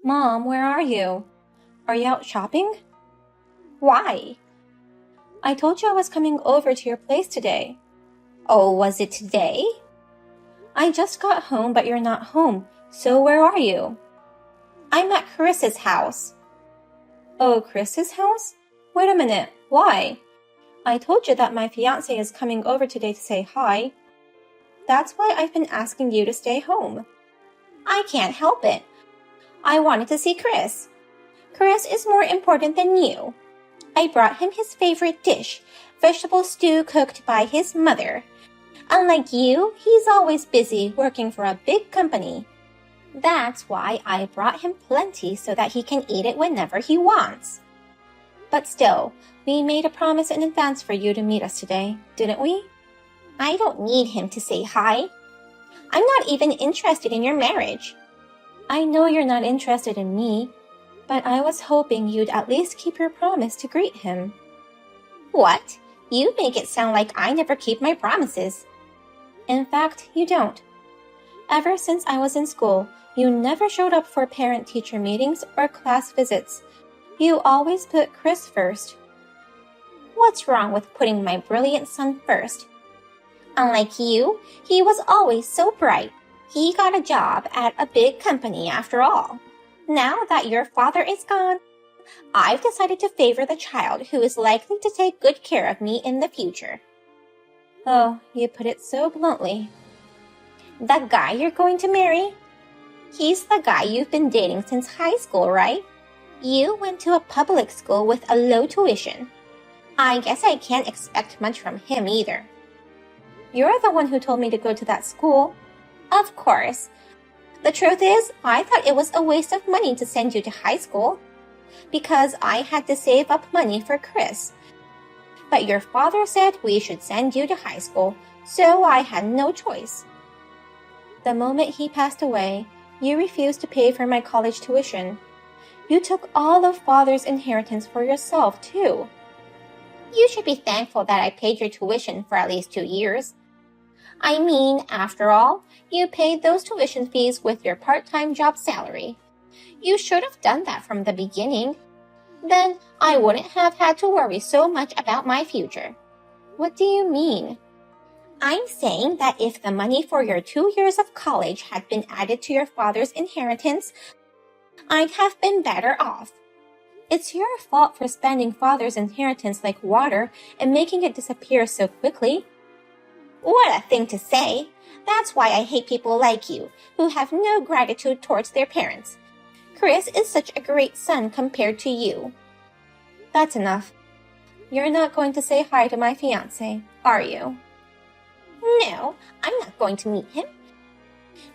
Mom, where are you? Are you out shopping? Why? I told you I was coming over to your place today. Oh, was it today? I just got home, but you're not home. So where are you? I'm at Chris's house. Oh, Chris's house? Wait a minute. Why? I told you that my fiancé is coming over today to say hi. That's why I've been asking you to stay home. I can't help it. I wanted to see Chris. Chris is more important than you. I brought him his favorite dish, vegetable stew cooked by his mother. Unlike you, he's always busy working for a big company. That's why I brought him plenty so that he can eat it whenever he wants. But still, we made a promise in advance for you to meet us today, didn't we? I don't need him to say hi. I'm not even interested in your marriage. I know you're not interested in me, but I was hoping you'd at least keep your promise to greet him. What? You make it sound like I never keep my promises. In fact, you don't. Ever since I was in school, you never showed up for parent-teacher meetings or class visits. You always put Chris first. What's wrong with putting my brilliant son first? Unlike you, he was always so bright. He got a job at a big company after all. Now that your father is gone, I've decided to favor the child who is likely to take good care of me in the future. Oh, you put it so bluntly. The guy you're going to marry? He's the guy you've been dating since high school, right? You went to a public school with a low tuition. I guess I can't expect much from him either. You're the one who told me to go to that school. Of course. The truth is, I thought it was a waste of money to send you to high school, because I had to save up money for Chris. But your father said we should send you to high school, so I had no choice. The moment he passed away, you refused to pay for my college tuition. You took all of Father's inheritance for yourself, too. You should be thankful that I paid your tuition for at least 2 years. I mean, after all, you paid those tuition fees with your part-time job salary. You should have done that from the beginning. Then I wouldn't have had to worry so much about my future. What do you mean? I'm saying that if the money for your 2 years of college had been added to your father's inheritance, I'd have been better off. It's your fault for spending Father's inheritance like water and making it disappear so quickly. What a thing to say! That's why I hate people like you, who have no gratitude towards their parents. Chris is such a great son compared to you. That's enough. You're not going to say hi to my fiancé, are you? No, I'm not going to meet him.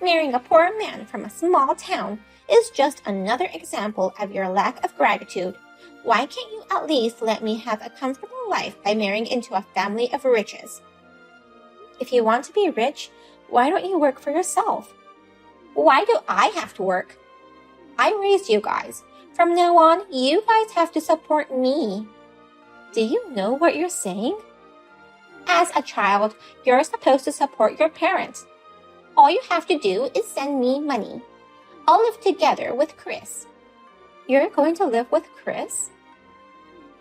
Marrying a poor man from a small town is just another example of your lack of gratitude. Why can't you at least let me have a comfortable life by marrying into a family of riches? If you want to be rich, why don't you work for yourself? Why do I have to work? I raised you guys. From now on, you guys have to support me. Do you know what you're saying? As a child, you're supposed to support your parents. All you have to do is send me money. I'll live together with Chris. You're going to live with Chris?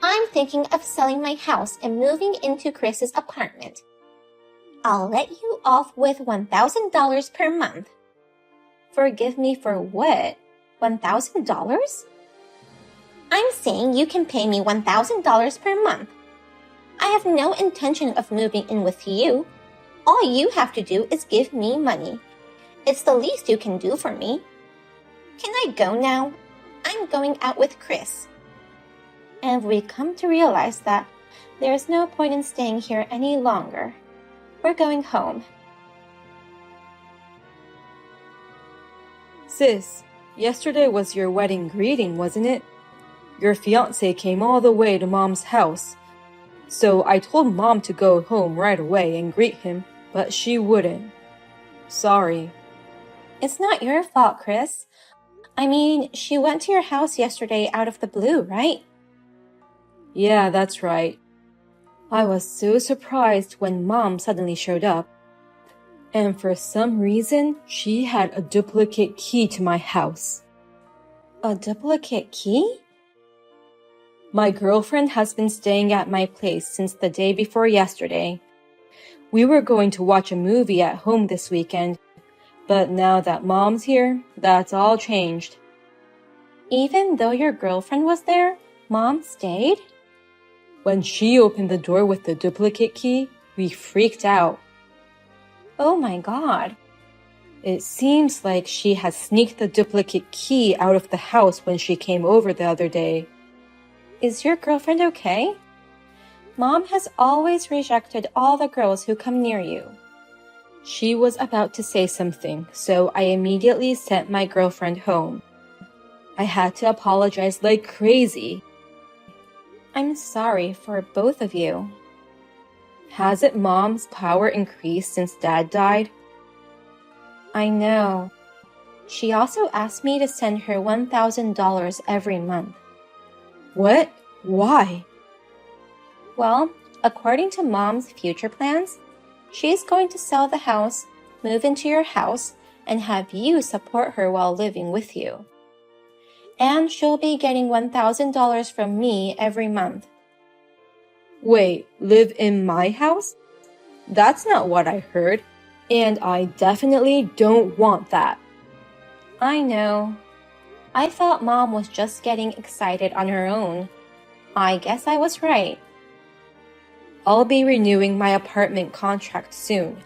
I'm thinking of selling my house and moving into Chris's apartment. I'll let you off with $1,000 per month. Forgive me for what? $1,000? I'm saying you can pay me $1,000 per month. I have no intention of moving in with you. All you have to do is give me money. It's the least you can do for me. Can I go now? I'm going out with Chris. And we come to realize that there's no point in staying here any longer. We're going home. Sis, yesterday was your wedding greeting, wasn't it? Your fiancé came all the way to Mom's house. So I told Mom to go home right away and greet him, but she wouldn't. Sorry. It's not your fault, Chris. I mean, she went to your house yesterday out of the blue, right? Yeah, that's right. I was so surprised when Mom suddenly showed up. And for some reason, she had a duplicate key to my house. A duplicate key? My girlfriend has been staying at my place since the day before yesterday. We were going to watch a movie at home this weekend, but now that Mom's here, that's all changed. Even though your girlfriend was there, Mom stayed? When she opened the door with the duplicate key, we freaked out. Oh my God. It seems like she had sneaked the duplicate key out of the house when she came over the other day. Is your girlfriend okay? Mom has always rejected all the girls who come near you. She was about to say something, so I immediately sent my girlfriend home. I had to apologize like crazy. I'm sorry for both of you. Hasn't Mom's power increased since Dad died? I know. She also asked me to send her $1,000 every month. What? Why? Well, according to Mom's future plans, she's going to sell the house, move into your house, and have you support her while living with you. And she'll be getting $1,000 from me every month. Wait, live in my house? That's not what I heard, and I definitely don't want that. I know. I thought Mom was just getting excited on her own. I guess I was right. I'll be renewing my apartment contract soon.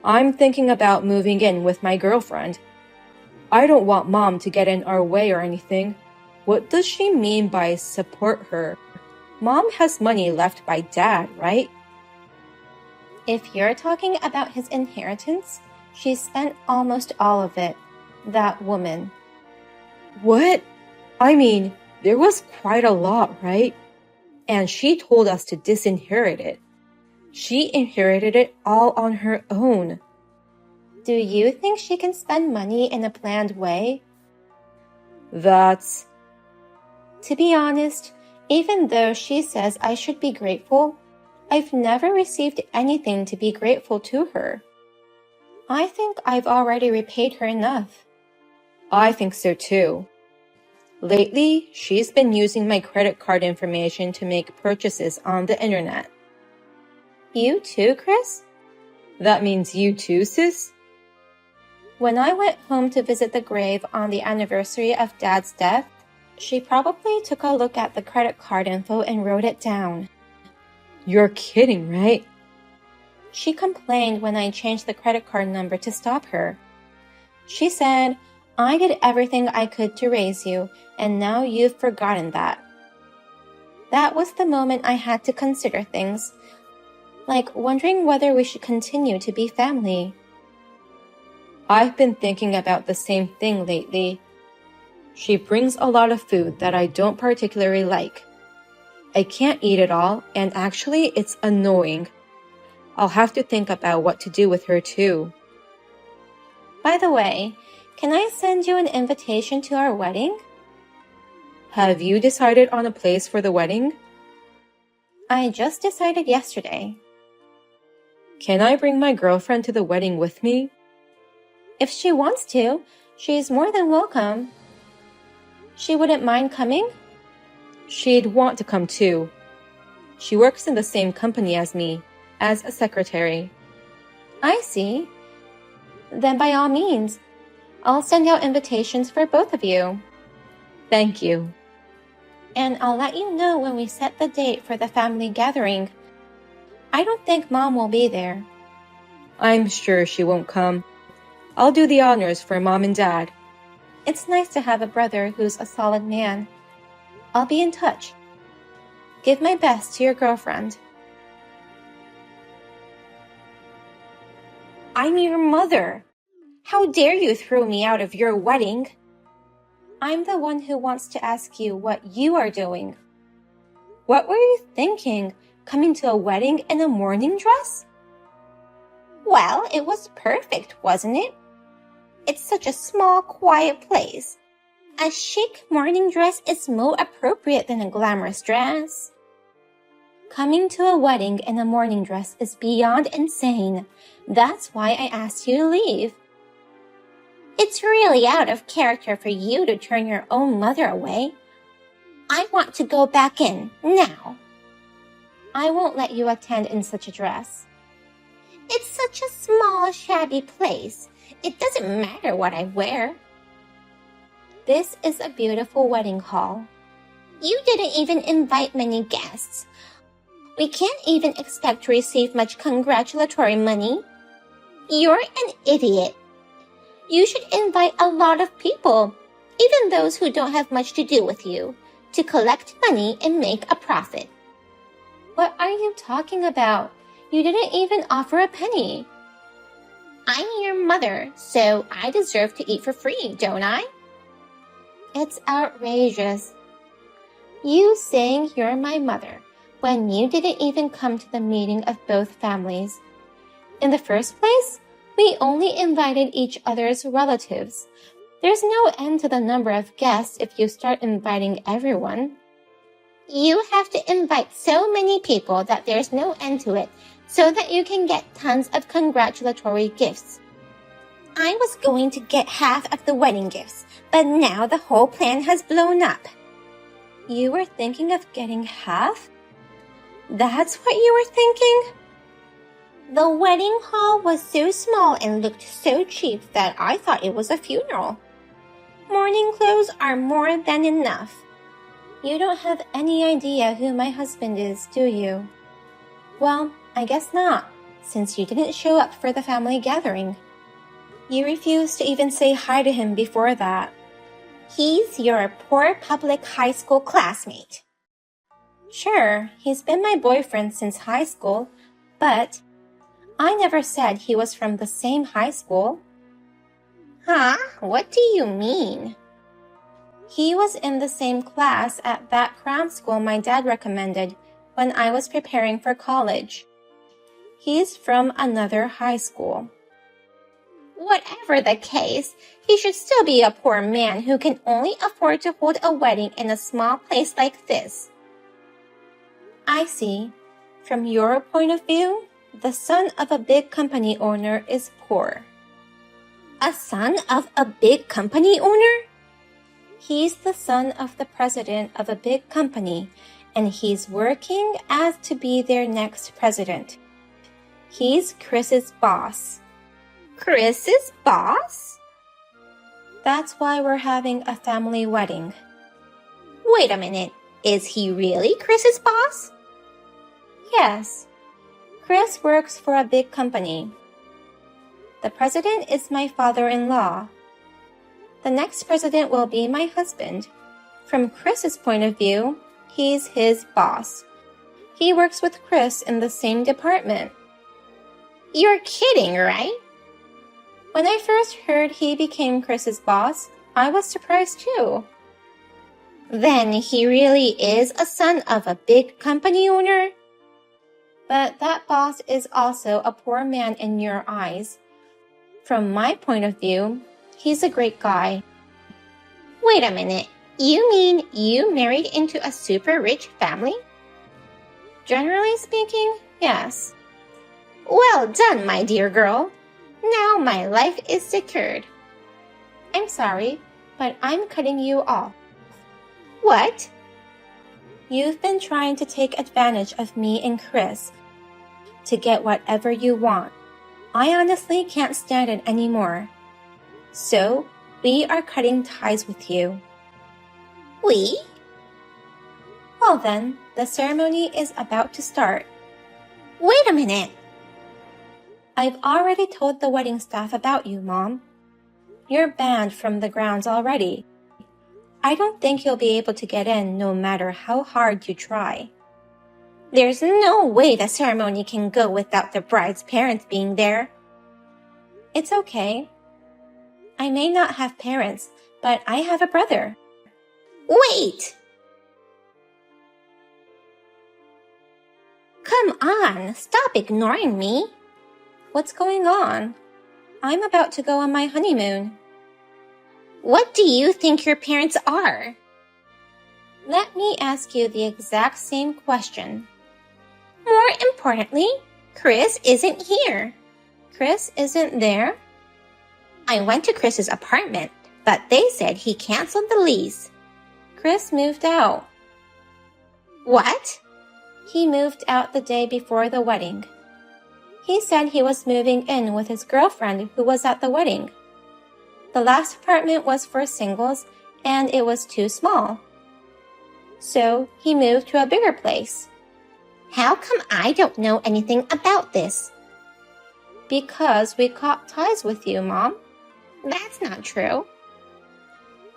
I'm thinking about moving in with my girlfriend. I don't want Mom to get in our way or anything. What does she mean by support her? Mom has money left by Dad, right? If you're talking about his inheritance, she spent almost all of it. That woman. What? I mean, there was quite a lot, right? And she told us to disinherit it. She inherited it all on her own. Do you think she can spend money in a planned way? That's... To be honest, even though she says I should be grateful, I've never received anything to be grateful to her. I think I've already repaid her enough. I think so too. Lately, she's been using my credit card information to make purchases on the internet. You too, Chris? That means you too, sis? When I went home to visit the grave on the anniversary of Dad's death, she probably took a look at the credit card info and wrote it down. You're kidding, right? She complained when I changed the credit card number to stop her. She said, I did everything I could to raise you, and now you've forgotten that. That was the moment I had to consider things, like wondering whether we should continue to be family. I've been thinking about the same thing lately. She brings a lot of food that I don't particularly like. I can't eat it all, and actually it's annoying. I'll have to think about what to do with her too. By the way, can I send you an invitation to our wedding? Have you decided on a place for the wedding? I just decided yesterday. Can I bring my girlfriend to the wedding with me? If she wants to, she's more than welcome. She wouldn't mind coming? She'd want to come too. She works in the same company as me, as a secretary. I see. Then by all means, I'll send out invitations for both of you. Thank you. And I'll let you know when we set the date for the family gathering. I don't think Mom will be there. I'm sure she won't come. I'll do the honors for Mom and Dad. It's nice to have a brother who's a solid man. I'll be in touch. Give my best to your girlfriend. I'm your mother. How dare you throw me out of your wedding? I'm the one who wants to ask you what you are doing. What were you thinking, coming to a wedding in a morning dress? Well, it was perfect, wasn't it? It's such a small, quiet place. A chic morning dress is more appropriate than a glamorous dress. Coming to a wedding in a morning dress is beyond insane. That's why I asked you to leave. It's really out of character for you to turn your own mother away. I want to go back in, now. I won't let you attend in such a dress. It's such a small, shabby place. It doesn't matter what I wear. This is a beautiful wedding hall. You didn't even invite many guests. We can't even expect to receive much congratulatory money. You're an idiot. You should invite a lot of people, even those who don't have much to do with you, to collect money and make a profit. What are you talking about? You didn't even offer a penny. I'm your mother, so I deserve to eat for free, don't I? It's outrageous. You saying you're my mother when you didn't even come to the meeting of both families. In the first place, we only invited each other's relatives. There's no end to the number of guests if you start inviting everyone. You have to invite so many people that there's no end to it, so that you can get tons of congratulatory gifts. I was going to get half of the wedding gifts, but now the whole plan has blown up. You were thinking of getting half? That's what you were thinking? The wedding hall was so small and looked so cheap that I thought it was a funeral. Mourning clothes are more than enough. You don't have any idea who my husband is, do you? Well, I guess not, since you didn't show up for the family gathering. You refused to even say hi to him before that. He's your poor public high school classmate. Sure, he's been my boyfriend since high school, but I never said he was from the same high school. Huh? What do you mean? He was in the same class at that cram school my dad recommended when I was preparing for college. He's from another high school. Whatever the case, he should still be a poor man who can only afford to hold a wedding in a small place like this. I see. From your point of view, the son of a big company owner is poor. A son of a big company owner? He's the son of the president of a big company, and he's working as to be their next president. He's Chris's boss. Chris's boss? That's why we're having a family wedding. Wait a minute. Is he really Chris's boss? Yes. Chris works for a big company. The president is my father-in-law. The next president will be my husband. From Chris's point of view, he's his boss. He works with Chris in the same department. You're kidding, right? When I first heard he became Chris's boss, I was surprised too. Then he really is a son of a big company owner? But that boss is also a poor man in your eyes. From my point of view, he's a great guy. Wait a minute. You mean you married into a super rich family? Generally speaking, yes. Well done, my dear girl. Now my life is secured. I'm sorry, but I'm cutting you off. What? You've been trying to take advantage of me and Chris to get whatever you want. I honestly can't stand it anymore. So, we are cutting ties with you. We? Well then, the ceremony is about to start. Wait a minute. I've already told the wedding staff about you, Mom. You're banned from the grounds already. I don't think you'll be able to get in no matter how hard you try. There's no way the ceremony can go without the bride's parents being there. It's okay. I may not have parents, but I have a brother. Wait! Come on, stop ignoring me. What's going on? I'm about to go on my honeymoon. What do you think your parents are? Let me ask you the exact same question. More importantly, Chris isn't here. Chris isn't there? I went to Chris's apartment, but they said he canceled the lease. Chris moved out. What? He moved out the day before the wedding. He said he was moving in with his girlfriend who was at the wedding. The last apartment was for singles and it was too small. So he moved to a bigger place. How come I don't know anything about this? Because we caught ties with you, Mom. That's not true.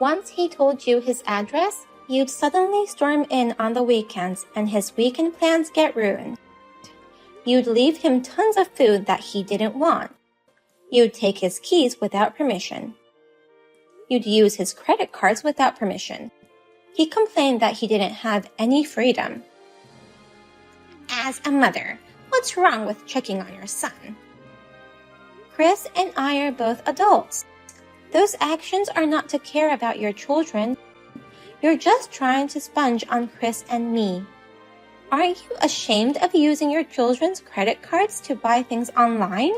Once he told you his address, you'd suddenly storm in on the weekends and his weekend plans get ruined. You'd leave him tons of food that he didn't want. You'd take his keys without permission. You'd use his credit cards without permission. He complained that he didn't have any freedom. As a mother, what's wrong with checking on your son? Chris and I are both adults. Those actions are not to care about your children. You're just trying to sponge on Chris and me. Aren't you ashamed of using your children's credit cards to buy things online?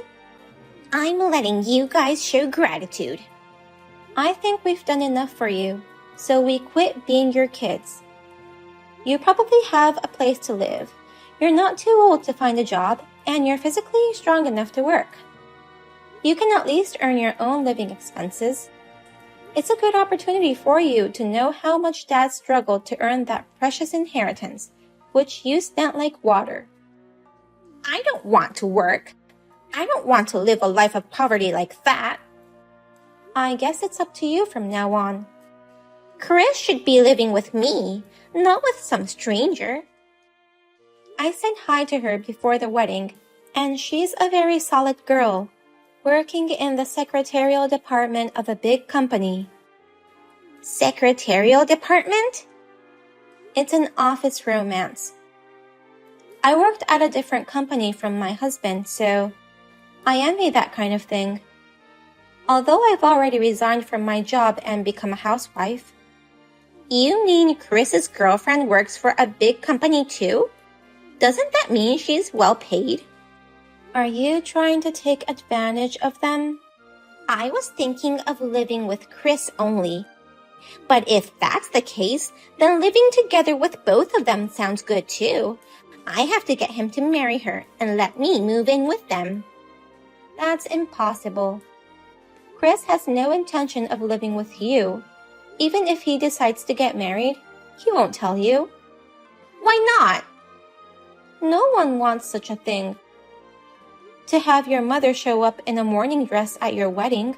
I'm letting you guys show gratitude. I think we've done enough for you, so we quit being your kids. You probably have a place to live. You're not too old to find a job, and you're physically strong enough to work. You can at least earn your own living expenses. It's a good opportunity for you to know how much Dad struggled to earn that precious inheritance, which you spent like water. I don't want to work. I don't want to live a life of poverty like that. I guess it's up to you from now on. Chris should be living with me, not with some stranger. I said hi to her before the wedding, and she's a very solid girl, working in the secretarial department of a big company. Secretarial department? It's an office romance. I worked at a different company from my husband, so I envy that kind of thing. Although I've already resigned from my job and become a housewife. You mean Chris's girlfriend works for a big company too? Doesn't that mean she's well paid? Are you trying to take advantage of them? I was thinking of living with Chris only. But if that's the case, then living together with both of them sounds good too. I have to get him to marry her and let me move in with them. That's impossible. Chris has no intention of living with you. Even if he decides to get married, he won't tell you. Why not? No one wants such a thing. To have your mother show up in a morning dress at your wedding.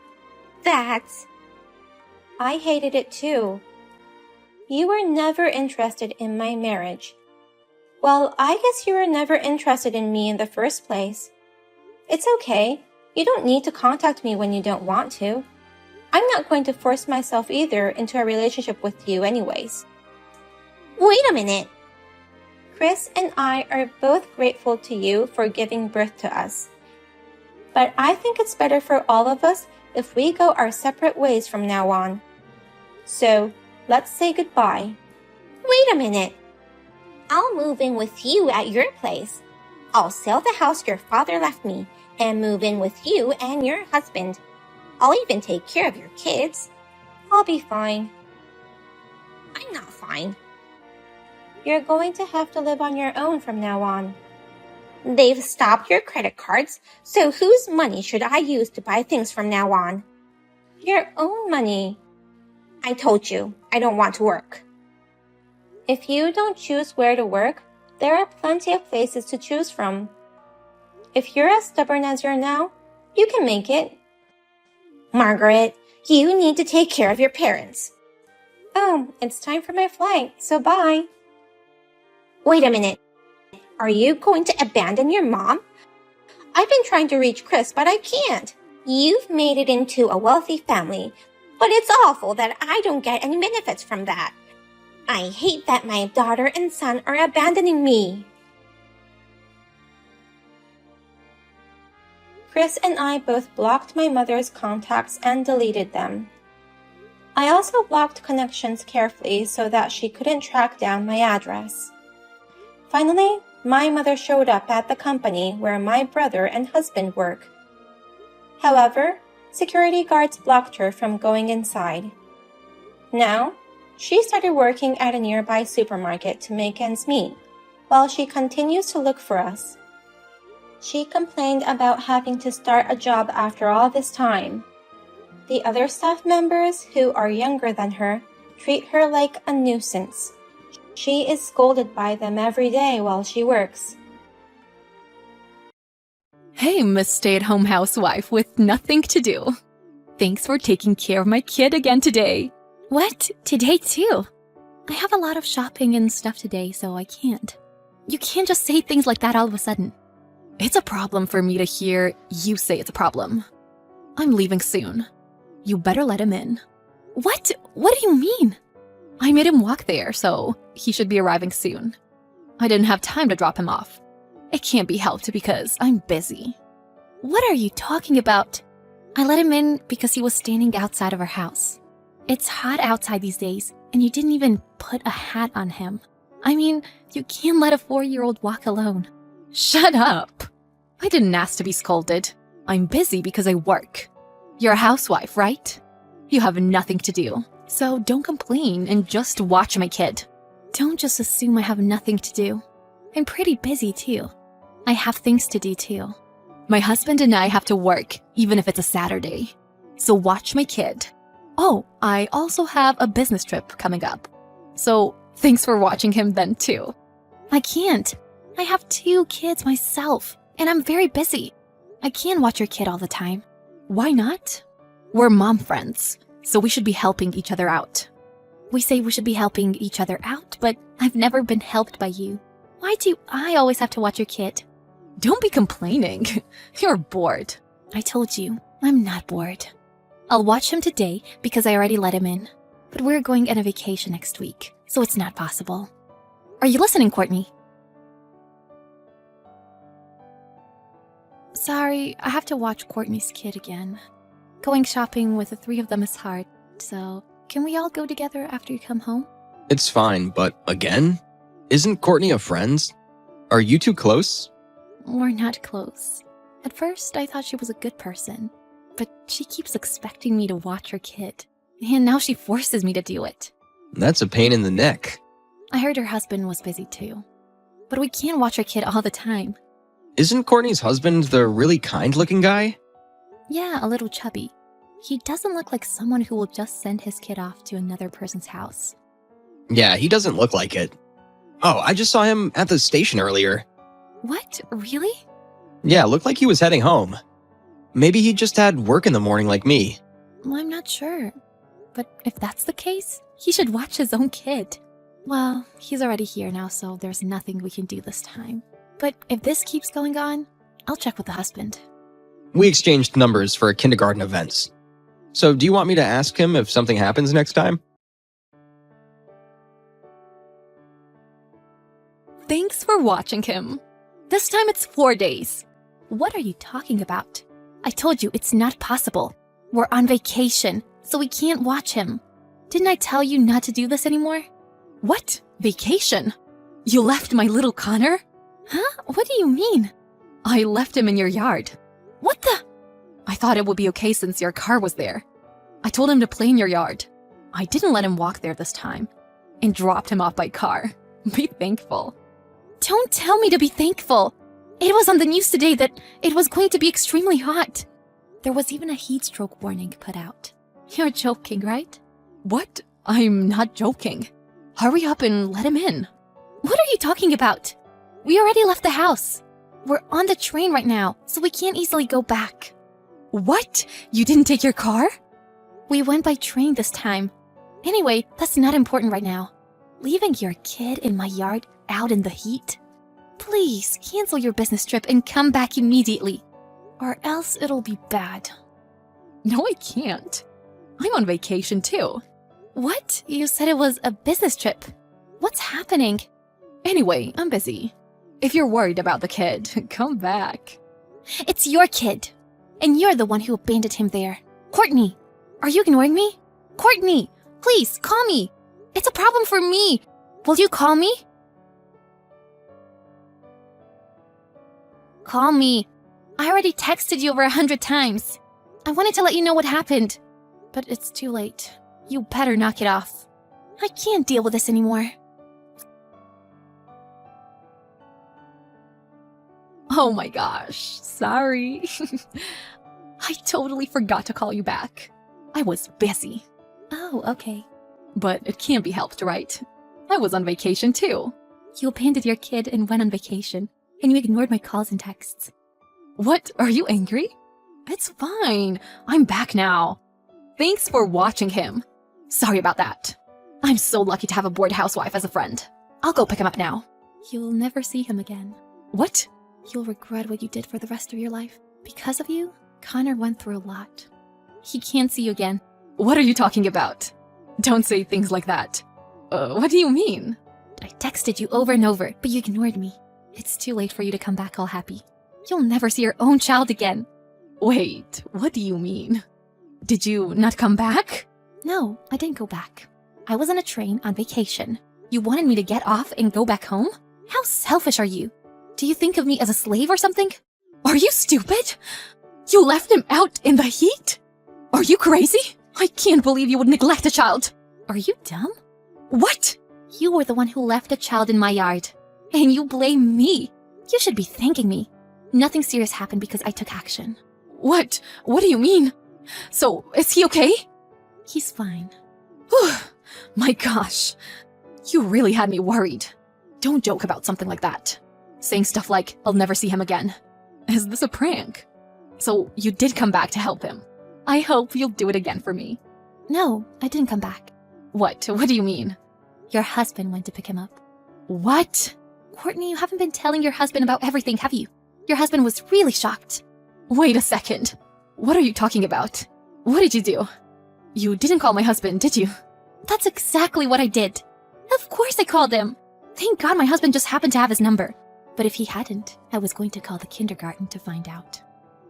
I hated it too. You were never interested in my marriage. Well, I guess you were never interested in me in the first place. It's okay. You don't need to contact me when you don't want to. I'm not going to force myself either into a relationship with you anyways. Wait a minute. Chris and I are both grateful to you for giving birth to us. But I think it's better for all of us if we go our separate ways from now on. So, let's say goodbye. Wait a minute. I'll move in with you at your place. I'll sell the house your father left me and move in with you and your husband. I'll even take care of your kids. I'll be fine. I'm not fine. You're going to have to live on your own from now on. They've stopped your credit cards, so whose money should I use to buy things from now on? Your own money. I told you, I don't want to work. If you don't choose where to work, there are plenty of places to choose from. If you're as stubborn as you're now, you can make it. Margaret, you need to take care of your parents. Oh, it's time for my flight, so bye. Wait a minute. Are you going to abandon your mom? I've been trying to reach Chris, but I can't. You've made it into a wealthy family, but it's awful that I don't get any benefits from that. I hate that my daughter and son are abandoning me. Chris and I both blocked my mother's contacts and deleted them. I also blocked connections carefully so that she couldn't track down my address. Finally, my mother showed up at the company where my brother and husband work. However, Security guards blocked her from going inside. Now, she started working at a nearby supermarket to make ends meet, while she continues to look for us. She complained about having to start a job after all this time. The other staff members, who are younger than her, treat her like a nuisance. She is scolded by them every day while she works. Hey, Miss Stay-at-Home housewife with nothing to do. Thanks for taking care of my kid again today. What? Today too? I have a lot of shopping and stuff today, so I can't. You can't just say things like that all of a sudden. It's a problem for me to hear you say it's a problem. I'm leaving soon. You better let him in. What? What do you mean? I made him walk there, so he should be arriving soon. I didn't have time to drop him off. It can't be helped because I'm busy. What are you talking about? I let him in because he was standing outside of our house. It's hot outside these days, and you didn't even put a hat on him. I mean, you can't let a 4-year-old walk alone. Shut up! I didn't ask to be scolded. I'm busy because I work. You're a housewife, right? You have nothing to do, so don't complain and just watch my kid. Don't just assume I have nothing to do. I'm pretty busy too. I have things to do too. My husband and I have to work, even if it's a Saturday. So watch my kid. Oh, I also have a business trip coming up. So thanks for watching him then too. I can't. I have 2 kids myself, and I'm very busy. I can't watch your kid all the time. Why not? We're mom friends, so we should be helping each other out. We say we should be helping each other out, but I've never been helped by you. Why do I always have to watch your kid? Don't be complaining. You're bored. I told you, I'm not bored. I'll watch him today because I already let him in. But we're going on a vacation next week, so it's not possible. Are you listening, Courtney? Sorry, I have to watch Courtney's kid again. Going shopping with the 3 of them is hard, so can we all go together after you come home? It's fine, but again? Isn't Courtney a friend? Are you 2 close? We're not close. At first, I thought she was a good person, but she keeps expecting me to watch her kid, and now she forces me to do it. That's a pain in the neck. I heard her husband was busy too, but we can't watch her kid all the time. Isn't Courtney's husband the really kind-looking guy? Yeah, a little chubby. He doesn't look like someone who will just send his kid off to another person's house. Yeah, he doesn't look like it. Oh, I just saw him at the station earlier. What? Really? Yeah, looked like he was heading home. Maybe he just had work in the morning like me. Well, I'm not sure. But if that's the case, he should watch his own kid. Well, he's already here now, so there's nothing we can do this time. But if this keeps going on, I'll check with the husband. We exchanged numbers for kindergarten events. So do you want me to ask him if something happens next time? Thanks for watching him. This time it's 4 days. What are you talking about? I told you it's not possible. We're on vacation, so we can't watch him. Didn't I tell you not to do this anymore? What? Vacation? You left my little Connor? Huh? What do you mean? I left him in your yard. What the? I thought it would be okay since your car was there. I told him to play in your yard. I didn't let him walk there this time and dropped him off by car. Be thankful. Don't tell me to be thankful. It was on the news today that it was going to be extremely hot. There was even a heat stroke warning put out. You're joking, right? What? I'm not joking. Hurry up and let him in. What are you talking about? We already left the house. We're on the train right now, so we can't easily go back. What? You didn't take your car? We went by train this time. Anyway, that's not important right now. Leaving your kid in my yard out in the heat? Please cancel your business trip and come back immediately, or else it'll be bad. No, I can't. I'm on vacation too. What? You said it was a business trip. What's happening? Anyway, I'm busy. If you're worried about the kid, come back. It's your kid, and you're the one who abandoned him there. Courtney, are you ignoring me? Courtney, please call me. It's a problem for me. Will you call me? Call me. I already texted you over 100 times. I wanted to let you know what happened, but it's too late. You better knock it off. I can't deal with this anymore. Oh my gosh, sorry. I totally forgot to call you back. I was busy. Oh, okay. But it can't be helped, right? I was on vacation too. You abandoned your kid and went on vacation, and you ignored my calls and texts. What? Are you angry? It's fine. I'm back now. Thanks for watching him. Sorry about that. I'm so lucky to have a bored housewife as a friend. I'll go pick him up now. You'll never see him again. What? You'll regret what you did for the rest of your life. Because of you, Connor went through a lot. He can't see you again. What are you talking about? Don't say things like that. What do you mean? I texted you over and over, but you ignored me. It's too late for you to come back all happy. You'll never see your own child again. Wait, what do you mean? Did you not come back? No, I didn't go back. I was on a train on vacation. You wanted me to get off and go back home? How selfish are you? Do you think of me as a slave or something? Are you stupid? You left him out in the heat? Are you crazy? I can't believe you would neglect a child. Are you dumb? What? You were the one who left a child in my yard. And you blame me. You should be thanking me. Nothing serious happened because I took action. What? What do you mean? So, is he okay? He's fine. Whew. My gosh. You really had me worried. Don't joke about something like that. Saying stuff like, I'll never see him again. Is this a prank? So, you did come back to help him. I hope you'll do it again for me. No, I didn't come back. What? What do you mean? Your husband went to pick him up. What? Courtney, you haven't been telling your husband about everything, have you? Your husband was really shocked. Wait a second. What are you talking about? What did you do? You didn't call my husband, did you? That's exactly what I did. Of course I called him. Thank God my husband just happened to have his number. But if he hadn't, I was going to call the kindergarten to find out.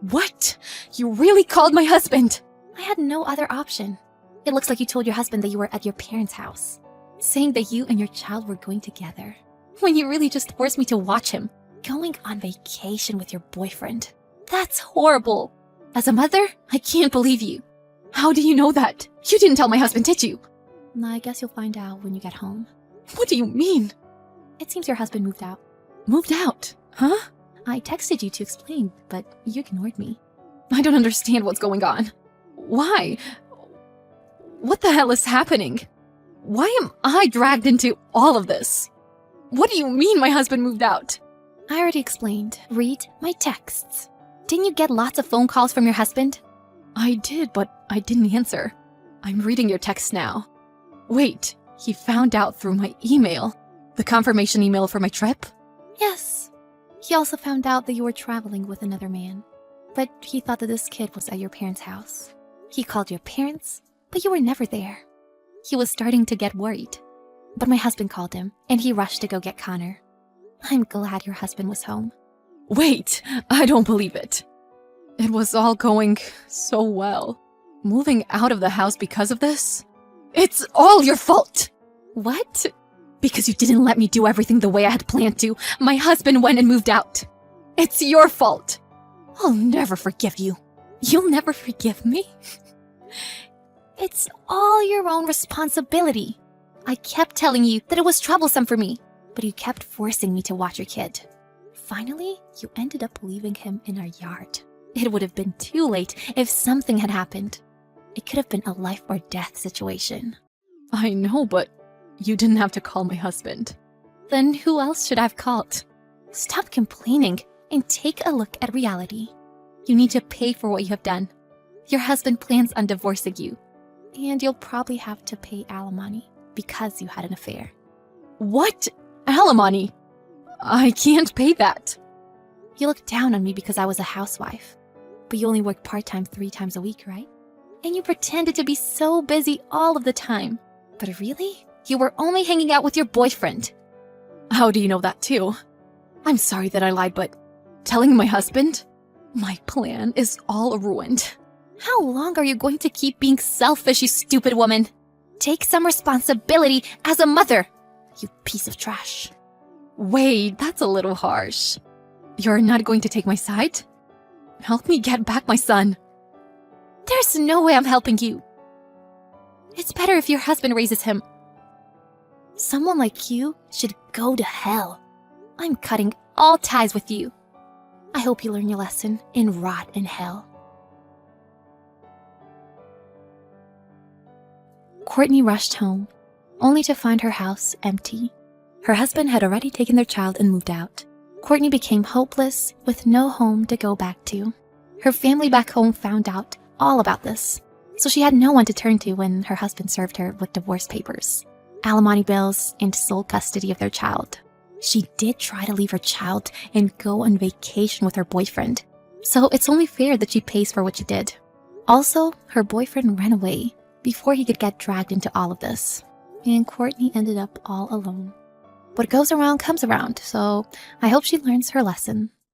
What? You really called my husband? I had no other option. It looks like you told your husband that you were at your parents' house, saying that you and your child were going together, when you really just forced me to watch him going on vacation with your boyfriend. That's horrible. As a mother, I can't believe you. How do you know that? You didn't tell my husband, did you? I guess you'll find out when you get home. What do you mean? It seems your husband moved out. Moved out? Huh? I texted you to explain, but you ignored me. I don't understand what's going on. Why? What the hell is happening? Why am I dragged into all of this? What do you mean my husband moved out? I already explained. Read my texts. Didn't you get lots of phone calls from your husband? I did, but I didn't answer. I'm reading your text now. Wait, he found out through my email. The confirmation email for my trip? Yes. He also found out that you were traveling with another man. But he thought that this kid was at your parents' house. He called your parents, but you were never there. He was starting to get worried. But my husband called him, and he rushed to go get Connor. I'm glad your husband was home. Wait, I don't believe it. It was all going so well. Moving out of the house because of this? It's all your fault! What? Because you didn't let me do everything the way I had planned to, my husband went and moved out. It's your fault. I'll never forgive you. You'll never forgive me? It's all your own responsibility. I kept telling you that it was troublesome for me, but you kept forcing me to watch your kid. Finally, you ended up leaving him in our yard. It would have been too late if something had happened. It could have been a life or death situation. I know, but you didn't have to call my husband. Then who else should I have called? Stop complaining and take a look at reality. You need to pay for what you have done. Your husband plans on divorcing you, and you'll probably have to pay alimony because you had an affair. What? Alimony? I can't pay that. You look down on me because I was a housewife, but you only worked part-time 3 times a week, right? And you pretended to be so busy all of the time. But really, you were only hanging out with your boyfriend. How do you know that too? I'm sorry that I lied, but telling my husband? My plan is all ruined. How long are you going to keep being selfish, you stupid woman? Take some responsibility as a mother, you piece of trash. Wait, that's a little harsh. You're not going to take my side? Help me get back my son. There's no way I'm helping you. It's better if your husband raises him. Someone like you should go to hell. I'm cutting all ties with you. I hope you learn your lesson and rot in hell. Courtney rushed home, only to find her house empty. Her husband had already taken their child and moved out. Courtney became hopeless with no home to go back to. Her family back home found out all about this, so she had no one to turn to when her husband served her with divorce papers, alimony bills, and sole custody of their child. She did try to leave her child and go on vacation with her boyfriend, so it's only fair that she pays for what she did. Also, her boyfriend ran away before he could get dragged into all of this, and Courtney ended up all alone. What goes around comes around, so I hope she learns her lesson.